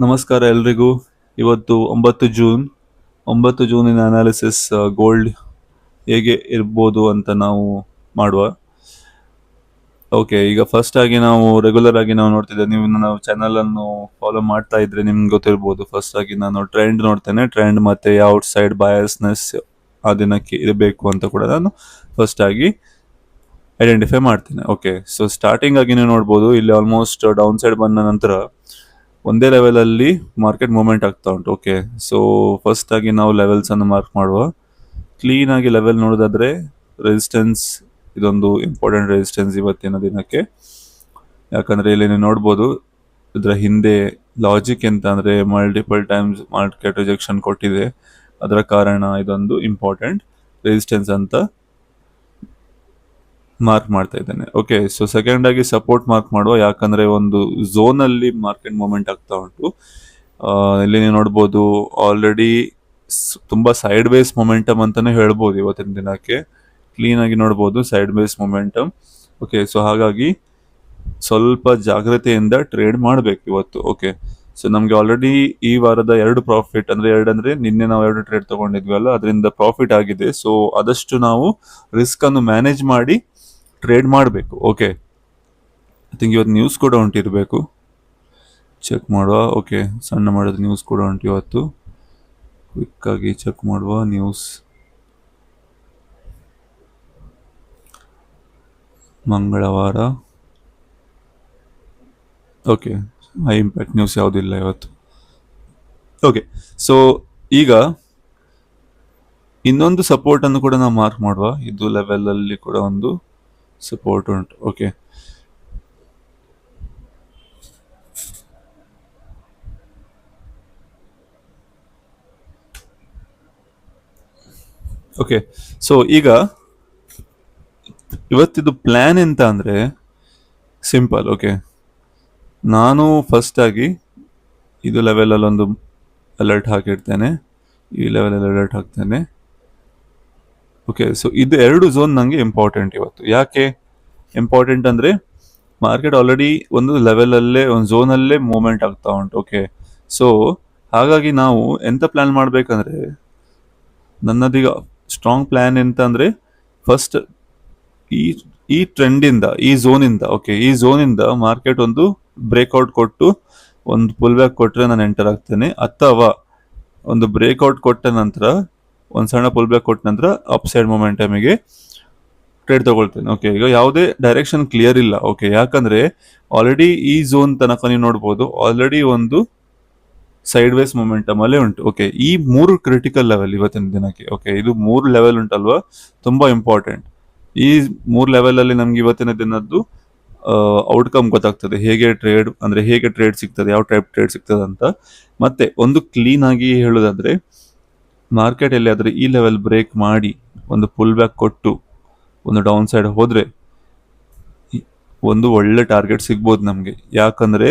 ನಮಸ್ಕಾರ ಎಲ್ರಿಗೂ. ಇವತ್ತು 9 ಜೂನ್. 9 ಜೂನಿನ ಅನಾಲಿಸಿಸ್ ಗೋಲ್ಡ್ ಹೇಗೆ ಇರ್ಬೋದು ಅಂತ ನಾವು ಮಾಡುವ. ಓಕೆ, ಈಗ ಫಸ್ಟ್ ಆಗಿ ನಾವು ರೆಗ್ಯುಲರ್ ಆಗಿ ನಾವು ನೋಡ್ತಿದ್ದೇವೆ. ನೀವು ನಾವು ಚಾನಲ್ ಅನ್ನು ಫಾಲೋ ಮಾಡ್ತಾ ಇದ್ರೆ ನಿಮ್ಗೆ ಗೊತ್ತಿರ್ಬೋದು. ಫಸ್ಟ್ ಆಗಿ ನಾನು ಟ್ರೆಂಡ್ ನೋಡ್ತೇನೆ. ಟ್ರೆಂಡ್ ಮತ್ತೆ ಔಟ್ ಸೈಡ್ ಬಯಾಸ್ನೆಸ್ ಆ ದಿನಕ್ಕೆ ಇರಬೇಕು ಅಂತ ಕೂಡ ನಾನು ಫಸ್ಟ್ ಆಗಿ ಐಡೆಂಟಿಫೈ ಮಾಡ್ತೇನೆ. ಓಕೆ, ಸೊ ಸ್ಟಾರ್ಟಿಂಗ್ ಆಗಿ ನೀವು ನೋಡ್ಬೋದು, ಇಲ್ಲಿ ಆಲ್ಮೋಸ್ಟ್ ಡೌನ್ ಸೈಡ್ ಬಂದ ನಂತರ ಒಂದೇ ಲೆವೆಲ್ ಅಲ್ಲಿ ಮಾರ್ಕೆಟ್ ಮೂವ್ಮೆಂಟ್ ಆಗ್ತಾ ಉಂಟು. ಓಕೆ, ಸೊ ಫಸ್ಟ್ ಆಗಿ ನಾವು ಲೆವೆಲ್ಸ್ ಅನ್ನು ಮಾರ್ಕ್ ಮಾಡುವ. ಕ್ಲೀನ್ ಆಗಿ ಲೆವೆಲ್ ನೋಡೋದಾದ್ರೆ ರೆಸಿಸ್ಟೆನ್ಸ್, ಇದೊಂದು ಇಂಪಾರ್ಟೆಂಟ್ ರೆಸಿಸ್ಟೆನ್ಸ್ ಇವತ್ತಿನ ದಿನಕ್ಕೆ. ಯಾಕಂದ್ರೆ ಇಲ್ಲಿ ನೀವು ನೋಡ್ಬೋದು, ಇದರ ಹಿಂದೆ ಲಾಜಿಕ್ ಎಂತ ಅಂದ್ರೆ ಮಲ್ಟಿಪಲ್ ಟೈಮ್ಸ್ ಮಾರ್ಕೆಟ್ ರಿಜೆಕ್ಷನ್ ಕೊಟ್ಟಿದೆ. ಅದರ ಕಾರಣ ಇದೊಂದು ಇಂಪಾರ್ಟೆಂಟ್ ರೆಸಿಸ್ಟೆನ್ಸ್ ಅಂತ ಮಾರ್ಕ್ ಮಾಡ್ತಾ ಇದ್ದೇನೆ. ಓಕೆ, ಸೊ ಸೆಕೆಂಡ್ ಆಗಿ ಸಪೋರ್ಟ್ ಮಾರ್ಕ್ ಮಾಡುವ. ಯಾಕಂದ್ರೆ ಒಂದು ಝೋನ್ ಅಲ್ಲಿ ಮಾರ್ಕೆಟ್ ಮೂವ್ಮೆಂಟ್ ಆಗ್ತಾ ಉಂಟು. ಇಲ್ಲಿ ನೀವು ನೋಡ್ಬೋದು, ಆಲ್ರೆಡಿ ತುಂಬಾ ಸೈಡ್ ವೇಸ್ ಮೊಮೆಂಟಮ್ ಅಂತಾನೆ ಹೇಳ್ಬೋದು ಇವತ್ತಿನ ದಿನಕ್ಕೆ. ಕ್ಲೀನ್ ಆಗಿ ನೋಡ್ಬೋದು sideways momentum. Okay, so ಹಾಗಾಗಿ ಸ್ವಲ್ಪ ಜಾಗ್ರತೆಯಿಂದ ಟ್ರೇಡ್ ಮಾಡ್ಬೇಕು ಇವತ್ತು. ಓಕೆ, ಸೊ ನಮ್ಗೆ ಆಲ್ರೆಡಿ ಈ ವಾರದ ಪ್ರಾಫಿಟ್ ಅಂದ್ರೆ ನಿನ್ನೆ ನಾವು 2 ಟ್ರೇಡ್ ತಗೊಂಡಿದ್ವಲ್ಲ, ಅದರಿಂದ ಪ್ರಾಫಿಟ್ ಆಗಿದೆ. ಸೊ ಆದಷ್ಟು ನಾವು ರಿಸ್ಕ್ ಅನ್ನು ಮ್ಯಾನೇಜ್ ಮಾಡಿ ಟ್ರೇಡ್ ಮಾಡಬೇಕು. ಓಕೆ, ಐ ಥಿಂಕ್ ಇವತ್ತು ನ್ಯೂಸ್ ಕೂಡ ಉಂಟಿರಬೇಕು, ಚೆಕ್ ಮಾಡುವ. ಓಕೆ, ಸಣ್ಣ ಮಾಡೋದು ನ್ಯೂಸ್ ಕೂಡ ಉಂಟು ಇವತ್ತು. ಕ್ವಿಕ್ ಆಗಿ ಚೆಕ್ ಮಾಡುವ ನ್ಯೂಸ್. ಮಂಗಳವಾರ. ಓಕೆ, ಹೈ ಇಂಪ್ಯಾಕ್ಟ್ ನ್ಯೂಸ್ ಯಾವುದಿಲ್ಲ ಇವತ್ತು. ಓಕೆ, ಸೊ ಈಗ ಇನ್ನೊಂದು ಸಪೋರ್ಟ್ ಅನ್ನು ಕೂಡ ನಾವು ಮಾರ್ಕ್ ಮಾಡುವ. ಇದು ಲೆವೆಲ್ ಅಲ್ಲಿ ಕೂಡ ಒಂದು ಸಪೋರ್ಟ್ ಉಂಟು. ಓಕೆ, ಓಕೆ, ಸೊ ಈಗ ಇವತ್ತಿದು ಪ್ಲಾನ್ ಎಂತ ಅಂದ್ರೆ ಸಿಂಪಲ್. ಓಕೆ, ನಾನು ಫಸ್ಟ್ ಆಗಿ ಇದು ಲೆವೆಲ್ ಅಲ್ಲಿ ಒಂದು ಅಲರ್ಟ್ ಹಾಕಿಡ್ತೇನೆ, ಈ ಲೆವೆಲ್ ಅಲ್ಲಿ ಅಲರ್ಟ್ ಹಾಕ್ತೇನೆ. ಓಕೆ, ಸೊ ಇದು 2 ಝೋನ್ ನಂಗೆ ಇಂಪಾರ್ಟೆಂಟ್ ಇವತ್ತು. ಯಾಕೆ ಇಂಪಾರ್ಟೆಂಟ್ ಅಂದ್ರೆ ಮಾರ್ಕೆಟ್ ಆಲ್ರೆಡಿ ಒಂದು ಲೆವೆಲ್ ಅಲ್ಲೇ ಒಂದು ಝೋನ್ ಅಲ್ಲೇ ಮೂವ್ಮೆಂಟ್ ಆಗ್ತಾ ಉಂಟು. ಓಕೆ, ಸೊ ಹಾಗಾಗಿ ನಾವು ಎಂತ ಪ್ಲಾನ್ ಮಾಡ್ಬೇಕಂದ್ರೆ, ನನ್ನದೀಗ ಸ್ಟ್ರಾಂಗ್ ಪ್ಲಾನ್ ಎಂತ ಅಂದ್ರೆ ಫಸ್ಟ್ ಈ ಈ ಟ್ರೆಂಡ್ ಇಂದ, ಈ ಝೋನ್ ಇಂದ, ಓಕೆ, ಈ ಝೋನ್ ಇಂದ ಮಾರ್ಕೆಟ್ ಒಂದು ಬ್ರೇಕ್ಔಟ್ ಕೊಟ್ಟು ಒಂದು ಪುಲ್ ಬ್ಯಾಕ್ ಕೊಟ್ರೆ ನಾನು ಎಂಟರ್ ಆಗ್ತೇನೆ. ಅಥವಾ ಒಂದು ಬ್ರೇಕ್ಔಟ್ ಕೊಟ್ಟ ನಂತರ ಒಂದು ಸಣ್ಣ ಪುಲ್ ಬ್ಯಾಕ್ ಕೊಟ್ಟ ನಂತರ ಅಪ್ ಸೈಡ್ ಮೊಮೆಂಟಮಿಗೆ ಟ್ರೇಡ್ ತಗೊಳ್ತೇನೆ. ಓಕೆ, ಈಗ ಯಾವುದೇ ಡೈರೆಕ್ಷನ್ ಕ್ಲಿಯರ್ ಇಲ್ಲ. ಓಕೆ, ಯಾಕಂದ್ರೆ ಆಲ್ರೆಡಿ ಈ ಝೋನ್ ತನಕ ನೀವು ನೋಡ್ಬೋದು, ಆಲ್ರೆಡಿ ಒಂದು ಸೈಡ್ ವೇಸ್ ಮೊಮೆಂಟಮ್ ಅಲ್ಲೇ ಉಂಟು. ಓಕೆ, ಈ 3 ಕ್ರಿಟಿಕಲ್ ಲೆವೆಲ್ ಇವತ್ತಿನ ದಿನಕ್ಕೆ. ಓಕೆ, ಇದು 3 ಲೆವೆಲ್ ಉಂಟಲ್ವಾ, ತುಂಬಾ ಇಂಪಾರ್ಟೆಂಟ್. ಈ 3 ಲೆವೆಲ್ ಅಲ್ಲಿ ನಮ್ಗೆ ಇವತ್ತಿನ ದಿನದ್ದು ಔಟ್ಕಮ್ ಗೊತ್ತಾಗ್ತದೆ, ಹೇಗೆ ಟ್ರೇಡ್ ಸಿಗ್ತದೆ, ಯಾವ ಟೈಪ್ ಟ್ರೇಡ್ ಸಿಗ್ತದೆ ಅಂತ. ಮತ್ತೆ ಒಂದು ಕ್ಲೀನ್ ಆಗಿ ಹೇಳೋದಾದ್ರೆ, ಮಾರ್ಕೆಟ್ ಎಲ್ಲಿ ಆದ್ರೆ ಈ ಲೆವೆಲ್ ಬ್ರೇಕ್ ಮಾಡಿ ಒಂದು ಪುಲ್ ಬ್ಯಾಕ್ ಕೊಟ್ಟು ಒಂದು ಡೌನ್ ಸೈಡ್ ಹೋದ್ರೆ ಒಂದು ಒಳ್ಳೆ ಟಾರ್ಗೆಟ್ ಸಿಗ್ಬೋದು ನಮ್ಗೆ. ಯಾಕಂದ್ರೆ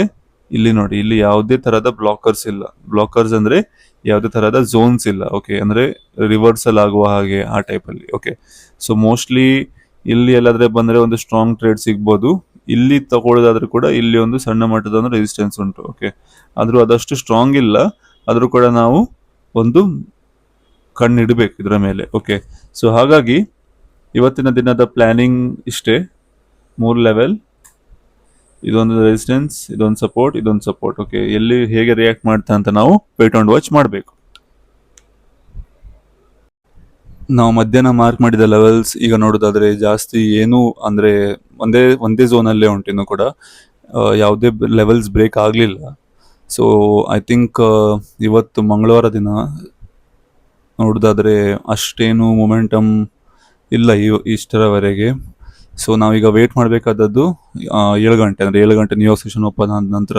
ಇಲ್ಲಿ ನೋಡಿ, ಇಲ್ಲಿ ಯಾವುದೇ ತರಹದ ಬ್ಲಾಕರ್ಸ್ ಇಲ್ಲ. ಬ್ಲಾಕರ್ಸ್ ಅಂದ್ರೆ ಯಾವುದೇ ತರಹದ ಝೋನ್ಸ್ ಇಲ್ಲ. ಓಕೆ, ಅಂದ್ರೆ ರಿವರ್ಸಲ್ ಆಗುವ ಹಾಗೆ ಆ ಟೈಪ್ ಅಲ್ಲಿ. ಓಕೆ, ಸೊ ಮೋಸ್ಟ್ಲಿ ಇಲ್ಲಿ ಎಲ್ಲಾದ್ರೆ ಬಂದ್ರೆ ಒಂದು ಸ್ಟ್ರಾಂಗ್ ಟ್ರೇಡ್ ಸಿಗ್ಬೋದು. ಇಲ್ಲಿ ತಗೊಳ್ಳೋದಾದ್ರೂ ಕೂಡ ಇಲ್ಲಿ ಒಂದು ಸಣ್ಣ ಮಟ್ಟದ ಒಂದು ರೆಸಿಸ್ಟೆನ್ಸ್ ಉಂಟು. ಓಕೆ, ಆದ್ರೂ ಅದಷ್ಟು ಸ್ಟ್ರಾಂಗ್ ಇಲ್ಲ, ಆದ್ರೂ ಕೂಡ ನಾವು ಒಂದು ಕಣ್ಣಿಡ್ಬೇಕು ಇದರ ಮೇಲೆ. ಓಕೆ, ಸೊ ಹಾಗಾಗಿ ಇವತ್ತಿನ ದಿನದ ಪ್ಲಾನಿಂಗ್ ಇಷ್ಟೇ. 3 ಲೆವೆಲ್, ಇದೊಂದು ರೆಸಿಸ್ಟೆನ್ಸ್, ಇದೊಂದು ಸಪೋರ್ಟ್. ಓಕೆ, ಎಲ್ಲಿ ಹೇಗೆ ರಿಯಾಕ್ಟ್ ಮಾಡ್ತಾ ಅಂತ ನಾವು ವೇಟ್ ಅಂಡ್ ವಾಚ್ ಮಾಡಬೇಕು. ನಾವು ಮಧ್ಯಾಹ್ನ ಮಾರ್ಕ್ ಮಾಡಿದ ಲೆವೆಲ್ಸ್ ಈಗ ನೋಡೋದಾದ್ರೆ ಜಾಸ್ತಿ ಏನು ಅಂದ್ರೆ ಒಂದೇ ಝೋನ್ ಅಲ್ಲೇ ಉಂಟು. ಇನ್ನು ಕೂಡ ಯಾವುದೇ ಲೆವೆಲ್ಸ್ ಬ್ರೇಕ್ ಆಗಲಿಲ್ಲ. ಸೊ ಐ ಥಿಂಕ್ ಇವತ್ತು ಮಂಗಳವಾರ ದಿನ ನೋಡೋದಾದ್ರೆ ಅಷ್ಟೇನು ಮೊಮೆಂಟಮ್ ಇಲ್ಲ ಇಷ್ಟರವರೆಗೆ. ಸೊ ನಾವೀಗ ವೇಟ್ ಮಾಡಬೇಕಾದದ್ದು 7 ಗಂಟೆ, ಅಂದರೆ 7 ಗಂಟೆ ನ್ಯೂಯಾರ್ಕ್ ಸೆಷನ್ ಓಪನ್ ಆದ ನಂತರ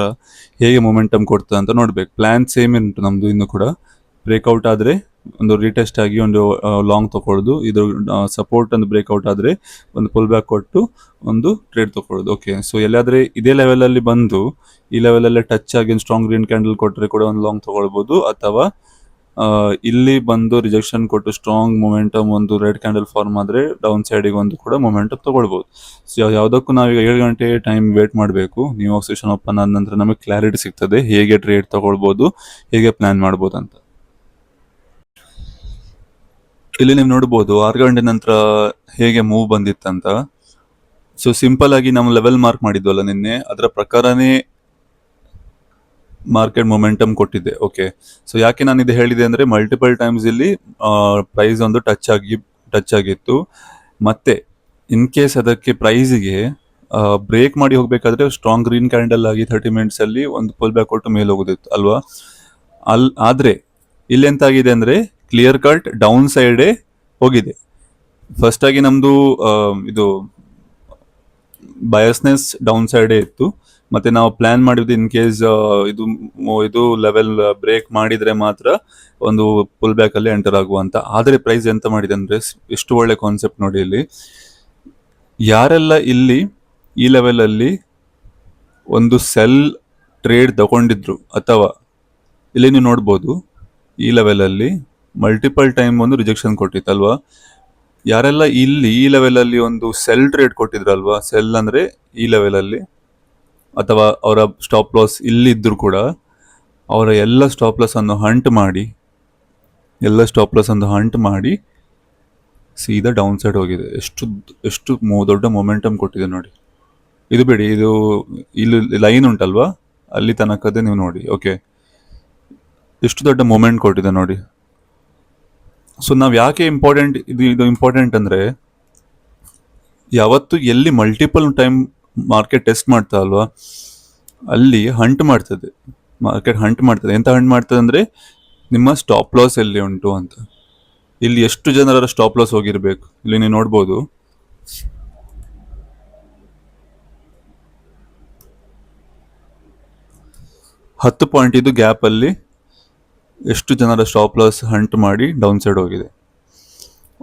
ಹೇಗೆ ಮೊಮೆಂಟಮ್ ಕೊಡ್ತದೆ ಅಂತ ನೋಡ್ಬೇಕು. ಪ್ಲಾನ್ ಸೇಮ್ ಉಂಟು ನಮ್ಮದು. ಇನ್ನು ಕೂಡ ಬ್ರೇಕ್ಔಟ್ ಆದರೆ ಒಂದು ರೀಟೆಸ್ಟ್ ಆಗಿ ಒಂದು ಲಾಂಗ್ ತಗೊಳ್ಳೋದು, ಇದು ಸಪೋರ್ಟ್ ಒಂದು ಬ್ರೇಕ್ಔಟ್ ಆದರೆ ಒಂದು ಪುಲ್ ಬ್ಯಾಕ್ ಕೊಟ್ಟು ಒಂದು ಟ್ರೇಡ್ ತಗೊಳ್ಳೋದು. ಓಕೆ, ಸೊ ಎಲ್ಲಾದರೆ ಇದೇ ಲೆವೆಲಲ್ಲಿ ಬಂದು ಈ ಲೆವೆಲಲ್ಲೇ ಟಚ್ ಆಗಿ ಒಂದು ಸ್ಟ್ರಾಂಗ್ ಗ್ರೀನ್ ಕ್ಯಾಂಡಲ್ ಕೊಟ್ಟರೆ ಕೂಡ ಒಂದು ಲಾಂಗ್ ತಗೊಳ್ಬೋದು, ಅಥವಾ ಇಲ್ಲಿ ಬಂದು ರಿಜೆಕ್ಷನ್ ಕೊಟ್ಟು ಸ್ಟ್ರಾಂಗ್ ಮೊಮೆಂಟಮ್ ಒಂದು ರೆಡ್ ಕ್ಯಾಂಡಲ್ ಫಾರ್ಮ್ ಆದರೆ ಡೌನ್ ಸೈಡಿಗೆ ಒಂದು ಕೂಡ ಮೊಮೆಂಟಮ್ ತಗೊಳ್ಬೋದು. ಸೊ ಯಾವುದಕ್ಕೂ ನಾವೀಗ 7 ಗಂಟೆ ಟೈಮ್ ವೇಟ್ ಮಾಡಬೇಕು. ನ್ಯೂ ಸೆಷನ್ ಓಪನ್ ಆದ ನಂತರ ನಮಗೆ ಕ್ಲಾರಿಟಿ ಸಿಗ್ತದೆ ಹೇಗೆ ಟ್ರೇಡ್ ತಗೊಳ್ಬೋದು, ಹೇಗೆ ಪ್ಲಾನ್ ಮಾಡ್ಬೋದು ಅಂತ. ಇಲ್ಲಿ ನೀವು ನೋಡ್ಬೋದು 6 ಗಂಟೆ ನಂತರ ಹೇಗೆ ಮೂವ್ ಬಂದಿತ್ತಂತ. ಸೊ ಸಿಂಪಲ್ ಆಗಿ ನಾವು ಲೆವೆಲ್ ಮಾರ್ಕ್ ಮಾಡಿದ್ವಲ್ಲ ನಿನ್ನೆ, ಅದರ ಪ್ರಕಾರನೇ ಮಾರ್ಕೆಟ್ ಮೊಮೆಂಟಮ್ ಕೊಟ್ಟಿದೆ. ಓಕೆ, ಸೊ ಯಾಕೆ ನಾನು ಇದು ಹೇಳಿದೆ ಅಂದ್ರೆ ಮಲ್ಟಿಪಲ್ ಟೈಮ್ಸ್ ಇಲ್ಲಿ ಪ್ರೈಸ್ ಒಂದು ಟಚ್ ಆಗಿತ್ತು. ಮತ್ತೆ ಇನ್ ಕೇಸ್ ಅದಕ್ಕೆ ಪ್ರೈಸಿಗೆ ಬ್ರೇಕ್ ಮಾಡಿ ಹೋಗ್ಬೇಕಾದ್ರೆ ಸ್ಟ್ರಾಂಗ್ ಗ್ರೀನ್ ಕ್ಯಾಂಡಲ್ ಆಗಿ 30 ಮಿನಿಟ್ಸ್ ಅಲ್ಲಿ ಒಂದು ಪುಲ್ ಬ್ಯಾಕ್ ಕೊಟ್ಟು ಮೇಲೆ ಹೋಗೋದಿತ್ತು ಅಲ್ವಾ. ಆದ್ರೆ ಇಲ್ಲಿ ಎಂತಾಗಿದೆ ಅಂದ್ರೆ ಕ್ಲಿಯರ್ ಕಟ್ ಡೌನ್ ಸೈಡೇ ಹೋಗಿದೆ. ಫಸ್ಟ್ ಆಗಿ ನಮ್ದು ಇದು ಬಯಸ್ನೆಸ್ ಡೌನ್ ಸೈಡೇ ಇತ್ತು. ಮತ್ತೆ ನಾವು ಪ್ಲಾನ್ ಮಾಡಿದ್ದು ಇನ್ ಕೇಸ್ ಇದು ಲೆವೆಲ್ ಬ್ರೇಕ್ ಮಾಡಿದ್ರೆ ಮಾತ್ರ ಒಂದು ಪುಲ್ ಬ್ಯಾಕ್ ಅಲ್ಲಿ ಎಂಟರ್ ಆಗುವಂತ. ಆದ್ರೆ ಪ್ರೈಸ್ ಎಂತ ಮಾಡಿದೆ ಅಂದ್ರೆ ಎಷ್ಟು ಒಳ್ಳೆ ಕಾನ್ಸೆಪ್ಟ್ ನೋಡಿ. ಇಲ್ಲಿ ಯಾರೆಲ್ಲ ಇಲ್ಲಿ ಈ ಲೆವೆಲ್ ಅಲ್ಲಿ ಒಂದು ಸೆಲ್ ಟ್ರೇಡ್ ತಗೊಂಡಿದ್ರು, ಅಥವಾ ಇಲ್ಲಿ ನೀವು ನೋಡ್ಬೋದು ಈ ಲೆವೆಲ್ ಅಲ್ಲಿ ಮಲ್ಟಿಪಲ್ ಟೈಮ್ ಒಂದು ರಿಜೆಕ್ಷನ್ ಕೊಟ್ಟಿತ್ತಲ್ವಾ. ಯಾರೆಲ್ಲ ಇಲ್ಲಿ ಈ ಲೆವೆಲ್ ಅಲ್ಲಿ ಒಂದು ಸೆಲ್ ಟ್ರೇಡ್ ಕೊಟ್ಟಿದ್ರಲ್ವಾ, ಸೆಲ್ ಅಂದ್ರೆ ಈ ಲೆವೆಲ್ ಅಲ್ಲಿ, ಅಥವಾ ಅವರ ಸ್ಟಾಪ್ ಲಾಸ್ ಇಲ್ಲಿದ್ರು ಕೂಡ ಅವರ ಎಲ್ಲ ಸ್ಟಾಪ್ ಲಾಸ್ ಅನ್ನು ಹಂಟ್ ಮಾಡಿ ಸೀದಾ ಡೌನ್ ಸೈಡ್ ಹೋಗಿದೆ. ಎಷ್ಟು ದೊಡ್ಡ ಮೊಮೆಂಟಮ್ ಕೊಟ್ಟಿದೆ ನೋಡಿ. ಇದು ಬಿಡಿ, ಇದು ಇಲ್ಲಿ ಲೈನ್ ಉಂಟಲ್ವಾ ಅಲ್ಲಿ ತನಕದೇ ನೀವು ನೋಡಿ. ಓಕೆ, ಎಷ್ಟು ದೊಡ್ಡ ಮೊಮೆಂಟ್ ಕೊಟ್ಟಿದೆ ನೋಡಿ. ಸೊ ನಾವು ಯಾಕೆ ಇದು ಇಂಪಾರ್ಟೆಂಟ್ ಅಂದ್ರೆ, ಯಾವತ್ತು ಎಲ್ಲಿ ಮಲ್ಟಿಪಲ್ ಟೈಮ್ ಮಾರ್ಕೆಟ್ ಟೆಸ್ಟ್ ಮಾಡ್ತಾ ಅಲ್ವಾ, ಅಲ್ಲಿ ಮಾರ್ಕೆಟ್ ಹಂಟ್ ಮಾಡ್ತದೆ. ಎಂತ ಹಂಟ್ ಮಾಡ್ತದೆ ಅಂದ್ರೆ ನಿಮ್ಮ ಸ್ಟಾಪ್ ಲಾಸ್ ಎಲ್ಲಿ ಉಂಟು ಅಂತ. ಇಲ್ಲಿ ಎಷ್ಟು ಜನರ ಸ್ಟಾಪ್ ಲಾಸ್ ಹೋಗಿರ್ಬೇಕು ಇಲ್ಲಿ ನೀವು ನೋಡ್ಬೋದು. ಹತ್ತು ಪಾಯಿಂಟ್ ಇದು ಗ್ಯಾಪ್ ಅಲ್ಲಿ ಎಷ್ಟು ಜನರ ಸ್ಟಾಪ್ ಲಾಸ್ ಹಂಟ್ ಮಾಡಿ ಡೌನ್ ಸೈಡ್ ಹೋಗಿದೆ.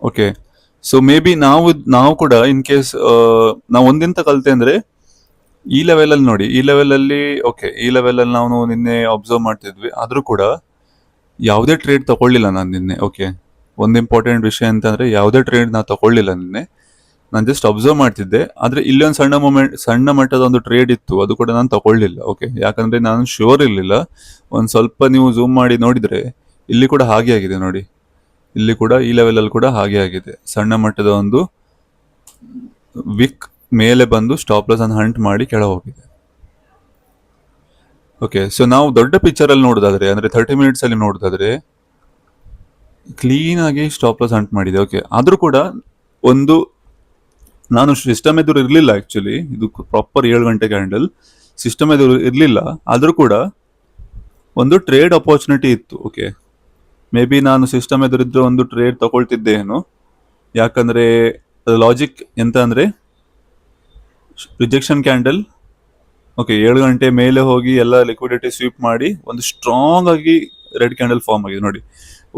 ಓಕೆ, ಸೊ ಮೇ ಬಿ ನಾವು ಕೂಡ ಇನ್ ಕೇಸ್ ನಾವು ಒಂದೆಂತ ಕಲಿತೆ ಅಂದ್ರೆ, ಈ ಲೆವೆಲ್ ಅಲ್ಲಿ ನೋಡಿ, ಈ ಲೆವೆಲ್ ಅಲ್ಲಿ ನಾವು ನಿನ್ನೆ ಅಬ್ಸರ್ವ್ ಮಾಡ್ತಿದ್ವಿ. ಆದ್ರೂ ಕೂಡ ಯಾವುದೇ ಟ್ರೇಡ್ ತಗೊಳ್ಳಿಲ್ಲ ನಾನು ನಿನ್ನೆ. ಓಕೆ, ಒಂದು ಇಂಪಾರ್ಟೆಂಟ್ ವಿಷಯ ಅಂತಂದ್ರೆ ಯಾವುದೇ ಟ್ರೇಡ್ ನಾವು ತಗೊಳ್ಳಿಲ್ಲ ನಿನ್ನೆ, ನಾನು ಜಸ್ಟ್ ಅಬ್ಸರ್ವ್ ಮಾಡ್ತಿದ್ದೆ. ಆದ್ರೆ ಇಲ್ಲಿ ಒಂದು ಸಣ್ಣ ಮಟ್ಟದ ಒಂದು ಟ್ರೇಡ್ ಇತ್ತು, ಅದು ಕೂಡ ನಾನು ತಗೊಳ್ಳಿಲ್ಲ. ಓಕೆ, ಯಾಕಂದ್ರೆ ನಾನು ಶ್ಯೂರ್ ಇರ್ಲಿಲ್ಲ. ಒಂದ್ ಸ್ವಲ್ಪ ನೀವು ಝೂಮ್ ಮಾಡಿ ನೋಡಿದ್ರೆ ಇಲ್ಲಿ ಕೂಡ ಹಾಗೆ ಆಗಿದೆ ನೋಡಿ. ಇಲ್ಲಿ ಕೂಡ ಈ ಲೆವೆಲ್ ಅಲ್ಲಿ ಕೂಡ ಹಾಗೆ ಆಗಿದೆ. ಸಣ್ಣ ಮಟ್ಟದ ಒಂದು ವಿಕ್ ಮೇಲೆ ಬಂದು ಸ್ಟಾಪ್ ಲಾಸ್ ಅನ್ನು ಹಂಟ್ ಮಾಡಿ ಕೆಳ ಹೋಗಿದೆ. ಓಕೆ, ಸೊ ನಾವು ದೊಡ್ಡ ಪಿಕ್ಚರ್ ಅಲ್ಲಿ ನೋಡೋದಾದ್ರೆ, ಅಂದ್ರೆ 30 ಮಿನಿಟ್ಸ್ ಅಲ್ಲಿ ನೋಡೋದಾದ್ರೆ ಕ್ಲೀನ್ ಆಗಿ ಸ್ಟಾಪ್ ಲಾಸ್ ಹಂಟ್ ಮಾಡಿದೆ. ಓಕೆ, ಆದ್ರೂ ಕೂಡ ನಾನು ಸಿಸ್ಟಮ್ ಎದುರು ಇರಲಿಲ್ಲ. ಆಕ್ಚುಲಿ ಇದು ಪ್ರಾಪರ್ 7 ಗಂಟೆ ಕ್ಯಾಂಡಲ್ ಸಿಸ್ಟಮ್ ಎದುರು ಇರಲಿಲ್ಲ. ಆದ್ರೂ ಕೂಡ ಒಂದು ಟ್ರೇಡ್ ಅಪರ್ಚುನಿಟಿ ಇತ್ತು. ಓಕೆ, ಮೇ ಬಿ ನಾನು ಸಿಸ್ಟಮ್ ಎದುರಿದ್ರೆ ಒಂದು ಟ್ರೇಡ್ ತಗೊಳ್ತಿದ್ದೆ ಏನು. ಯಾಕಂದ್ರೆ ಲಾಜಿಕ್ ಎಂತ ಅಂದ್ರೆ, ರಿಜೆಕ್ಷನ್ ಕ್ಯಾಂಡಲ್ ಓಕೆ 7 ಗಂಟೆ ಮೇಲೆ ಹೋಗಿ ಎಲ್ಲ ಲಿಕ್ವಿಡಿಟಿ ಸ್ವೀಪ್ ಮಾಡಿ ಒಂದು ಸ್ಟ್ರಾಂಗ್ ಆಗಿ ರೆಡ್ ಕ್ಯಾಂಡಲ್ ಫಾರ್ಮ್ ಆಗಿದೆ ನೋಡಿ.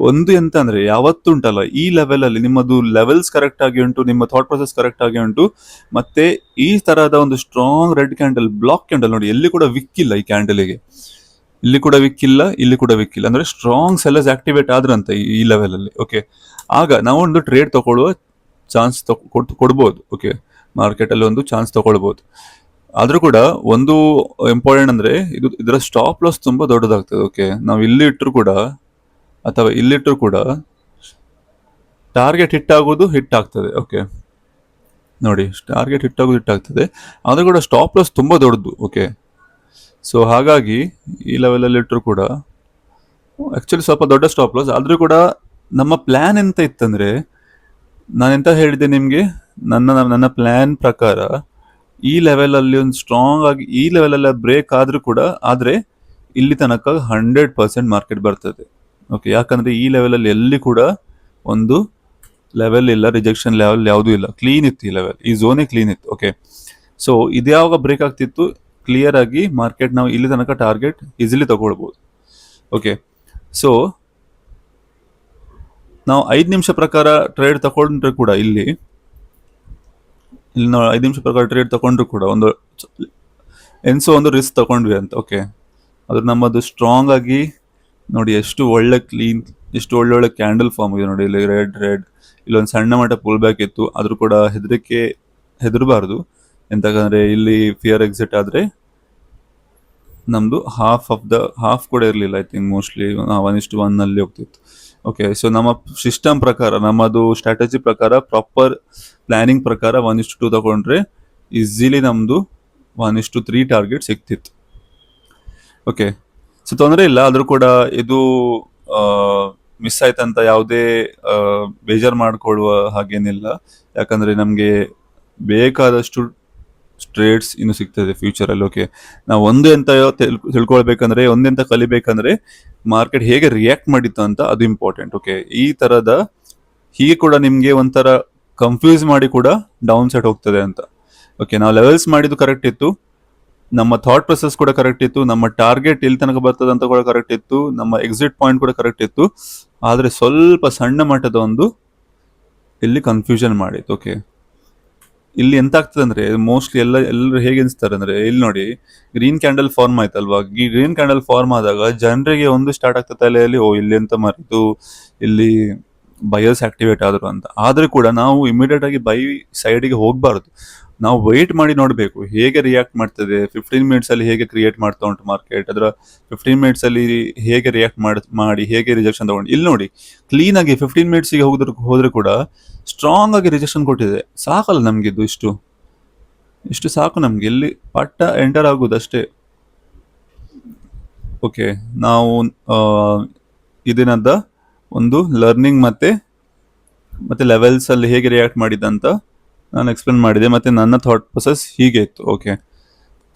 ಒಂದು ಎಂತ ಅಂದ್ರೆ, ಯಾವತ್ತು ಉಂಟಲ್ಲ ಈ ಲೆವೆಲ್ ಅಲ್ಲಿ ನಿಮ್ಮದು ಲೆವೆಲ್ಸ್ ಕರೆಕ್ಟ್ ಆಗಿ ಉಂಟು, ನಿಮ್ಮ ಥಾಟ್ ಪ್ರೊಸೆಸ್ ಕರೆಕ್ಟ್ ಆಗಿ ಉಂಟು, ಮತ್ತೆ ಈ ತರಹದ ಒಂದು strong red candle, black candle ನೋಡಿ, ಎಲ್ಲಿ ಕೂಡ ವಿಕ್ಕಿಲ್ಲ ಈ ಕ್ಯಾಂಡಲ್ಗೆ. ಇಲ್ಲಿ ಕೂಡ ವಿಕ್ಕಿಲ್ಲ, ಇಲ್ಲಿ ಕೂಡ ವಿಕ್ಕಿಲ್ಲ, ಅಂದ್ರೆ ಸ್ಟ್ರಾಂಗ್ ಸೆಲ್ಲರ್ಸ್ ಆಕ್ಟಿವೇಟ್ ಆದ್ರಂತೆ ಈ ಲೆವೆಲ್ ಅಲ್ಲಿ. ಓಕೆ, ಆಗ ನಾವು ಒಂದು ಟ್ರೇಡ್ ತಗೊಳ್ಳುವ ಚಾನ್ಸ್ ಕೊಡ್ಬೋದು. ಓಕೆ, ಮಾರ್ಕೆಟ್ ಅಲ್ಲಿ ಒಂದು ಚಾನ್ಸ್ ತಗೊಳ್ಬಹುದು. ಆದ್ರೂ ಕೂಡ ಒಂದು ಇಂಪಾರ್ಟೆಂಟ್ ಅಂದ್ರೆ, ಇದರ ಸ್ಟಾಪ್ ಲಾಸ್ ತುಂಬಾ ದೊಡ್ಡದಾಗ್ತದೆ. ಓಕೆ, ನಾವು ಇಲ್ಲಿ ಇಟ್ಟರು ಕೂಡ ಅಥವಾ ಇಲ್ಲಿಟ್ಟರು ಕೂಡ ಟಾರ್ಗೆಟ್ ಹಿಟ್ ಆಗ್ತದೆ. ಓಕೆ ನೋಡಿ, ಟಾರ್ಗೆಟ್ ಹಿಟ್ ಆಗ್ತದೆ, ಆದ್ರೂ ಕೂಡ ಸ್ಟಾಪ್ ಲಾಸ್ ತುಂಬಾ ದೊಡ್ಡದು. ಓಕೆ, ಸೊ ಹಾಗಾಗಿ ಈ ಲೆವೆಲ್ ಅಲ್ಲಿ ಇಟ್ಟರು ಕೂಡ ಆಕ್ಚುಲಿ ಸ್ವಲ್ಪ ದೊಡ್ಡ ಸ್ಟಾಪ್ ಲಾಸ್. ಆದ್ರೂ ಕೂಡ ನಮ್ಮ ಪ್ಲಾನ್ ಎಂತ ಇತ್ತಂದ್ರೆ, ನಾನೆಂತ ಹೇಳಿದ್ದೆ ನಿಮ್ಗೆ, ನನ್ನ ಪ್ಲಾನ್ ಪ್ರಕಾರ ಈ ಲೆವೆಲ್ ಅಲ್ಲಿ ಒಂದು ಸ್ಟ್ರಾಂಗ್ ಆಗಿ ಈ ಲೆವೆಲ್ ಅಲ್ಲಿ ಬ್ರೇಕ್ ಆದ್ರೆ ಇಲ್ಲಿ ತನಕ 100% ಮಾರ್ಕೆಟ್ ಬರ್ತದೆ. ಓಕೆ, ಯಾಕಂದ್ರೆ ಈ ಲೆವೆಲ್ ಅಲ್ಲಿ ಎಲ್ಲಿ ಕೂಡ ಒಂದು ಲೆವೆಲ್ ಇಲ್ಲ, ರಿಜೆಕ್ಷನ್ ಲೆವೆಲ್ ಯಾವುದೂ ಇಲ್ಲ, ಕ್ಲೀನ್ ಇತ್ತು ಈ ಲೆವೆಲ್, ಈ ಝೋನೇ ಕ್ಲೀನ್ ಇತ್ತು. ಓಕೆ, ಸೊ ಇದ್ಯಾವಾಗ ಬ್ರೇಕ್ ಆಗ್ತಿತ್ತು ಕ್ಲಿಯರ್ ಆಗಿ ಮಾರ್ಕೆಟ್ ನಾವು ಇಲ್ಲಿ ತನಕ ಟಾರ್ಗೆಟ್ ಈಸಿಲಿ ತಗೊಳ್ಬಹುದು. ಓಕೆ, ಸೊ ನಾವು 5 ನಿಮಿಷ ಪ್ರಕಾರ ಟ್ರೇಡ್ ತಗೊಂಡ್ರೆ ಕೂಡ ಇಲ್ಲಿ ನಾವು 5 ನಿಮಿಷ ಪ್ರಕಾರ ಟ್ರೇಡ್ ತಗೊಂಡ್ರು ಕೂಡ ಒಂದು ರಿಸ್ಕ್ ತಗೊಂಡ್ವಿ ಅಂತ. ಓಕೆ, ಅದು ನಮ್ಮದು ಸ್ಟ್ರಾಂಗ್ ಆಗಿ ನೋಡಿ, ಎಷ್ಟು ಒಳ್ಳೆ ಕ್ಲೀನ್ ಇಷ್ಟು ಒಳ್ಳೊಳ್ಳೆ ಕ್ಯಾಂಡಲ್ ಫಾರ್ಮ್ ಇದೆ ನೋಡಿ, ಇಲ್ಲಿ ರೆಡ್ ಇಲ್ಲೊಂದು ಸಣ್ಣ ಮಟ್ಟ ಪುಲ್ ಬ್ಯಾಕ್ ಇತ್ತು, ಆದ್ರೂ ಕೂಡ ಹೆದರಬಾರ್ದು. ಎಂತಂದ್ರೆ ಇಲ್ಲಿ ಫಿಯರ್ ಎಕ್ಸಿಟ್ ಆದ್ರೆ ನಮ್ದು ಹಾಫ್ ಕೂಡ ಇರಲಿಲ್ಲ, ಐ ಥಿಂಕ್ ಮೋಸ್ಟ್ಲಿ 1:1 ಅಲ್ಲಿ ಹೋಗ್ತಿತ್ತು. ಓಕೆ, ಸೊ ನಮ್ಮ ಸಿಸ್ಟಮ್ ಪ್ರಕಾರ, ನಮ್ಮದು ಸ್ಟ್ರಾಟಜಿ ಪ್ರಕಾರ, ಪ್ರಾಪರ್ ಪ್ಲಾನಿಂಗ್ ಪ್ರಕಾರ 1:2 ತಗೊಂಡ್ರೆ ಈಸಿಲಿ ನಮ್ದು 1:3 ಟಾರ್ಗೆಟ್ ಸಿಕ್ತಿತ್ತು. ಓಕೆ, ಸೊ ತೊಂದರೆ ಇಲ್ಲ, ಆದ್ರೂ ಕೂಡ ಇದು ಮಿಸ್ ಆಯ್ತಂತ ಯಾವುದೇ ಬೇಜಾರು ಮಾಡ್ಕೊಳ್ಳುವ ಹಾಗೇನಿಲ್ಲ. ಯಾಕಂದ್ರೆ ನಮಗೆ ಬೇಕಾದಷ್ಟು ಟ್ರೇಡ್ಸ್ ಇನ್ನು ಸಿಗ್ತದೆ ಫ್ಯೂಚರಲ್ಲಿ. ಓಕೆ, ನಾವು ತಿಳ್ಕೊಳ್ಬೇಕಂದ್ರೆ, ಒಂದೆಂತ ಕಲಿಬೇಕಂದ್ರೆ ಮಾರ್ಕೆಟ್ ಹೇಗೆ ರಿಯಾಕ್ಟ್ ಮಾಡಿತ್ತು ಅಂತ, ಅದು ಇಂಪಾರ್ಟೆಂಟ್. ಓಕೆ, ಹೀಗೆ ಕೂಡ ನಿಮ್ಗೆ ಒಂಥರ ಕನ್ಫ್ಯೂಸ್ ಮಾಡಿ ಕೂಡ ಡೌನ್ ಸೈಡ್ ಹೋಗ್ತದೆ ಅಂತ. ಓಕೆ, ನಾವು ಲೆವೆಲ್ಸ್ ಮಾಡಿದ್ದು ಕರೆಕ್ಟ್ ಇತ್ತು, ನಮ್ಮ ಥಾಟ್ ಪ್ರೊಸೆಸ್ ಕೂಡ ಕರೆಕ್ಟ್ ಇತ್ತು, ನಮ್ಮ ಟಾರ್ಗೆಟ್ ಎಲ್ಲಿ ತನಕ ಬರ್ತದೆ ಅಂತ ಕೂಡ ಕರೆಕ್ಟ್ ಇತ್ತು, ನಮ್ಮ ಎಕ್ಸಿಟ್ ಪಾಯಿಂಟ್ ಕೂಡ ಕರೆಕ್ಟ್ ಇತ್ತು. ಆದ್ರೆ ಸ್ವಲ್ಪ ಸಣ್ಣ ಮಟ್ಟದ ಒಂದು ಇಲ್ಲಿ ಕನ್ಫ್ಯೂಷನ್ ಮಾಡಿತ್ತು. ಓಕೆ, ಇಲ್ಲಿ ಎಂತ ಆಗ್ತದೆ ಅಂದ್ರೆ, ಮೋಸ್ಟ್ಲಿ ಎಲ್ಲರೂ ಹೇಗೆ ಅನಿಸ್ತಾರೆ ಅಂದ್ರೆ, ಇಲ್ಲಿ ನೋಡಿ ಗ್ರೀನ್ ಕ್ಯಾಂಡಲ್ ಫಾರ್ಮ್ ಆಯ್ತಲ್ವಾ, ಈ ಗ್ರೀನ್ ಕ್ಯಾಂಡಲ್ ಫಾರ್ಮ್ ಆದಾಗ ಜನರಿಗೆ ಒಂದು ಸ್ಟಾರ್ಟ್ ಆಗ್ತದೆ ತಲೆಯಲ್ಲಿ, ಇಲ್ಲಿ ಎಂತ ಮಾರಿತು, ಇಲ್ಲಿ ಬಯರ್ಸ್ ಆಕ್ಟಿವೇಟ್ ಆದ್ರು ಅಂತ. ಆದ್ರೆ ಕೂಡ ನಾವು ಇಮಿಡಿಯೇಟ್ ಆಗಿ ಬೈ ಸೈಡ್ಗೆ ಹೋಗ್ಬಾರ್ದು, ನಾವು ವೆಯ್ಟ್ ಮಾಡಿ ನೋಡಬೇಕು ಹೇಗೆ ರಿಯಾಕ್ಟ್ ಮಾಡ್ತದೆ, 15 ಮಿನಿಟ್ಸ್ ಅಲ್ಲಿ ಹೇಗೆ ಕ್ರಿಯೇಟ್ ಮಾಡ್ತಾ ಉಂಟು ಮಾರ್ಕೆಟ್, ಅದರ 15 ಮಿನಿಟ್ಸ್ ಅಲ್ಲಿ ಹೇಗೆ ರಿಯಾಕ್ಟ್ ಮಾಡಿ ಹೇಗೆ ರಿಜೆಕ್ಷನ್ ತಗೊಂಡು. ಇಲ್ಲಿ ನೋಡಿ ಕ್ಲೀನ್ ಆಗಿ 15 ಮಿನಿಟ್ಸ್ಗೆ ಹೋದ್ರೆ ಕೂಡ ಸ್ಟ್ರಾಂಗ್ ಆಗಿ ರಿಜೆಕ್ಷನ್ ಕೊಟ್ಟಿದೆ. ಸಾಕಲ್ಲ ನಮ್ಗೆ ಇಷ್ಟು ಸಾಕು ನಮ್ಗೆ, ಇಲ್ಲಿ ಪಟ್ಟ ಎಂಟರ್ ಆಗುದು ಅಷ್ಟೇ. ಓಕೆ, ನಾವು ಇದನ್ನದ ಒಂದು ಲರ್ನಿಂಗ್ ಮತ್ತೆ ಲೆವೆಲ್ಸ್ ಅಲ್ಲಿ ಹೇಗೆ ರಿಯಾಕ್ಟ್ ಮಾಡಿದಂತ ನಾನು ಎಕ್ಸ್ಪ್ಲೇನ್ ಮಾಡಿದೆ, ಮತ್ತೆ ನನ್ನ ಥಾಟ್ ಪ್ರೊಸೆಸ್ ಹೀಗೆ ಇತ್ತು. ಓಕೆ,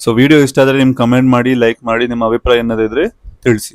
ಸೊ ವಿಡಿಯೋ ಇಷ್ಟ ಆದರೆ ನಿಮ್ಗೆ ಕಮೆಂಟ್ ಮಾಡಿ, ಲೈಕ್ ಮಾಡಿ, ನಿಮ್ಮ ಅಭಿಪ್ರಾಯ ಏನಾದಿದ್ರೆ ತಿಳಿಸಿ.